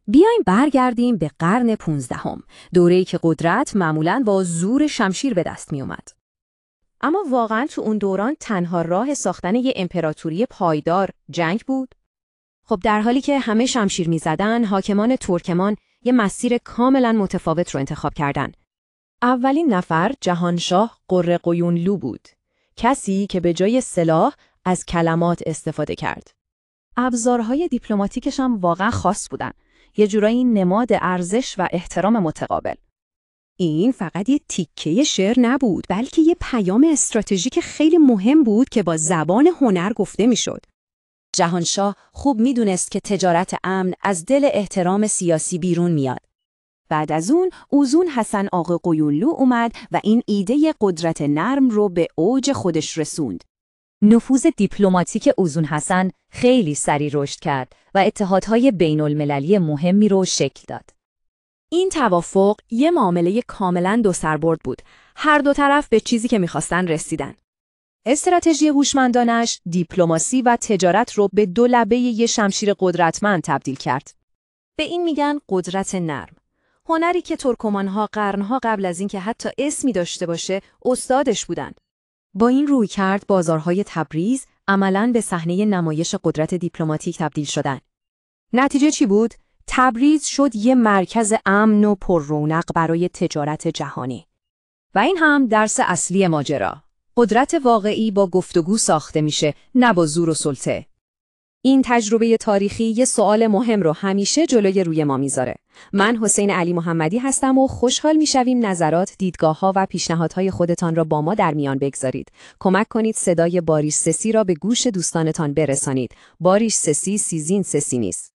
بیایم برگردیم به قرن 15، دوره‌ای که قدرت معمولاً با زور شمشیر به دست می اومد. اما واقعاً تو اون دوران تنها راه ساختن یه امپراتوری پایدار جنگ بود؟ خب در حالی که همه شمشیر می‌زدن، حاکمان ترکمان یه مسیر کاملاً متفاوت رو انتخاب کردن. اولین نفر جهانشاه قره‌قیونلو بود، کسی که به جای سلاح از کلمات استفاده کرد. ابزارهای دیپلماتیکش هم واقعاً خاص بودن، یه جورایی نماد ارزش و احترام متقابل. این فقط یه تیکه شعر نبود، بلکه یه پیام استراتژیک خیلی مهم بود که با زبان هنر گفته میشد. جهانشاه خوب میدونست که تجارت امن از دل احترام سیاسی بیرون میاد. بعد از اون اوزون حسن آقا قیونلو اومد و این ایده قدرت نرم رو به اوج خودش رسوند. نفوذ دیپلماتیک اوزون حسن خیلی سریع رشد کرد و اتحادهای بین المللی مهمی رو شکل داد. این توافق یه معامله کاملاً دو سربرد بود. هر دو طرف به چیزی که می‌خواستن رسیدن. استراتژی هوشمندانش دیپلماسی و تجارت رو به دو لبه یه شمشیر قدرتمند تبدیل کرد. به این میگن قدرت نرم. هنری که ترکمان‌ها قرن‌ها قبل از اینکه حتی اسمی داشته باشه استادش بودن. با این رویکرد بازارهای تبریز عملاً به صحنه نمایش قدرت دیپلماتیک تبدیل شدن. نتیجه چی بود؟ تبریز شد یه مرکز امن و پر رونق برای تجارت جهانی. و این هم درس اصلی ماجرا. قدرت واقعی با گفتگو ساخته میشه، نه با زور و سلطه. این تجربه تاریخی یه سوال مهم رو همیشه جلوی روی ما میذاره. من حسین علی محمدی هستم و خوشحال میشویم نظرات، دیدگاه‌ها و پیشنهادهای خودتان را با ما در میان بگذارید. کمک کنید صدای باریش سسی را به گوش دوستانتان برسانید. باریش سسی سیزین سسی نیست.